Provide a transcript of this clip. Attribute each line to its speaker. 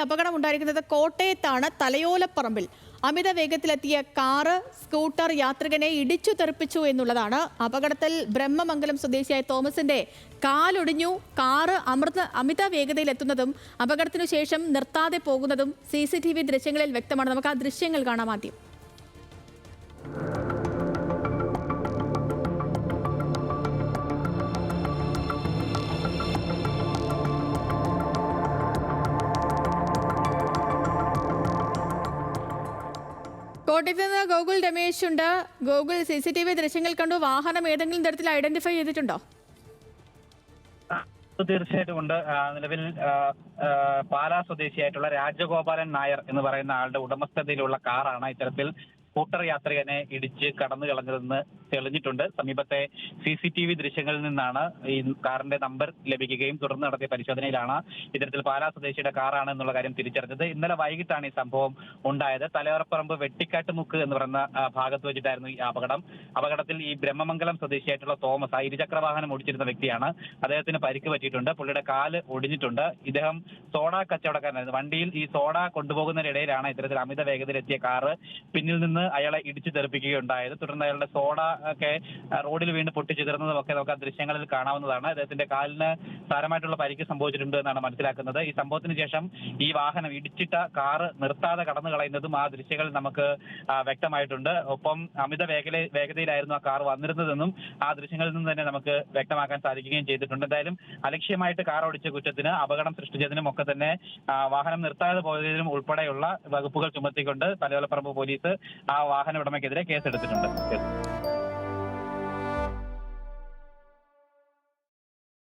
Speaker 1: അപകടം ഉണ്ടായിരിക്കുന്നത് കോട്ടയത്താണ്, തലയോലപ്പറമ്പിൽ. അമിത വേഗത്തിലെത്തിയ car scooter യാത്രികനെ ഇടിച്ചു തെറിപ്പിച്ചു എന്നുള്ളതാണ്. അപകടത്തിൽ ബ്രഹ്മമംഗലം സ്വദേശിയായ തോമസിന്റെ കാലൊടിഞ്ഞു. കാറ് അമിത വേഗതയിലെത്തുന്നതും അപകടത്തിനു ശേഷം നിർത്താതെ പോകുന്നതും CCTV ദൃശ്യങ്ങളിൽ വ്യക്തമാണ്. നമുക്ക് ആ ദൃശ്യങ്ങൾ കാണാം ആദ്യം. കോട്ടയത്ത് നിന്ന് ഗോകുൽ രമേശ് ഉണ്ട്. ഗോകുൽ, CCTV ദൃശ്യങ്ങൾ കണ്ടു. വാഹനം ഏതെങ്കിലും തരത്തിൽ ഐഡന്റിഫൈ ചെയ്തിട്ടുണ്ടോ?
Speaker 2: തീർച്ചയായിട്ടും ഉണ്ട്. നിലവിൽ പാലാ സ്വദേശിയായിട്ടുള്ള രാജഗോപാലൻ നായർ എന്ന് പറയുന്ന ആളുടെ ഉടമസ്ഥതയിലുള്ള കാറാണ് ഇത്തരത്തിൽ സ്കൂട്ടർ യാത്രികനെ ഇടിച്ച് കടന്നു കളഞ്ഞതെന്ന് തെളിഞ്ഞിട്ടുണ്ട്. സമീപത്തെ CCTV ദൃശ്യങ്ങളിൽ നിന്നാണ് ഈ കാറിന്റെ നമ്പർ ലഭിക്കുകയും തുടർന്ന് നടത്തിയ പരിശോധനയിലാണ് ഇത്തരത്തിൽ പാലാ സ്വദേശിയുടെ കാറാണ് എന്നുള്ള കാര്യം തിരിച്ചറിഞ്ഞത്. ഇന്നലെ വൈകിട്ടാണ് ഈ സംഭവം ഉണ്ടായത്. തലയോലപ്പറമ്പ് വെട്ടിക്കാട്ടുമുക്ക് എന്ന് പറയുന്ന ഭാഗത്ത് വെച്ചിട്ടായിരുന്നു ഈ അപകടത്തിൽ ഈ ബ്രഹ്മമംഗലം സ്വദേശിയായിട്ടുള്ള തോമസ്, ആ ഇരുചക്ര വാഹനം ഓടിച്ചിരുന്ന വ്യക്തിയാണ്. അദ്ദേഹത്തിന് പരിക്ക് പറ്റിയിട്ടുണ്ട്. പുള്ളിയുടെ കാല് ഒടിഞ്ഞിട്ടുണ്ട്. ഇദ്ദേഹം സോഡ കച്ചവടക്കാരനായിരുന്നു. വണ്ടിയിൽ ഈ സോഡ കൊണ്ടുപോകുന്നതിനിടയിലാണ് ഇത്തരത്തിൽ അമിത വേഗതയിലെത്തിയ കാറ് പിന്നിൽ നിന്ന് അയാളെ ഇടിച്ചു തെറിപ്പിക്കുകയുണ്ടായത്. തുടർന്ന് അയാളുടെ സോഡ ഒക്കെ റോഡിൽ വീണ് പൊട്ടിച്ചിതറുന്നതും ഒക്കെ നമുക്ക് ആ ദൃശ്യങ്ങളിൽ കാണാവുന്നതാണ്. അദ്ദേഹത്തിന്റെ കാലിന് സാരമായിട്ടുള്ള പരിക്ക് സംഭവിച്ചിട്ടുണ്ട് എന്നാണ് മനസ്സിലാക്കുന്നത്. ഈ സംഭവത്തിന് ശേഷം ഈ വാഹനം ഇടിച്ചിട്ട കാറ് നിർത്താതെ കടന്നു കളയുന്നതും ആ ദൃശ്യങ്ങളിൽ നമുക്ക് വ്യക്തമായിട്ടുണ്ട്. ഒപ്പം അമിത വേഗതയിലായിരുന്നു ആ കാർ വന്നിരുന്നതെന്നും ആ ദൃശ്യങ്ങളിൽ നിന്ന് തന്നെ നമുക്ക് വ്യക്തമാക്കാൻ സാധിക്കുകയും ചെയ്തിട്ടുണ്ട്. എന്തായാലും അലക്ഷ്യമായിട്ട് കാർ ഓടിച്ച കുറ്റത്തിന്, അപകടം സൃഷ്ടിച്ചതിനും ഒക്കെ തന്നെ വാഹനം നിർത്താതെ പോയതിനും ഉൾപ്പെടെയുള്ള വകുപ്പുകൾ ചുമത്തിക്കൊണ്ട് തലയോലപ്പറമ്പ് പോലീസ് ആ വാഹന ഉടമയ്ക്കെതിരെ കേസെടുത്തിട്ടുണ്ട്.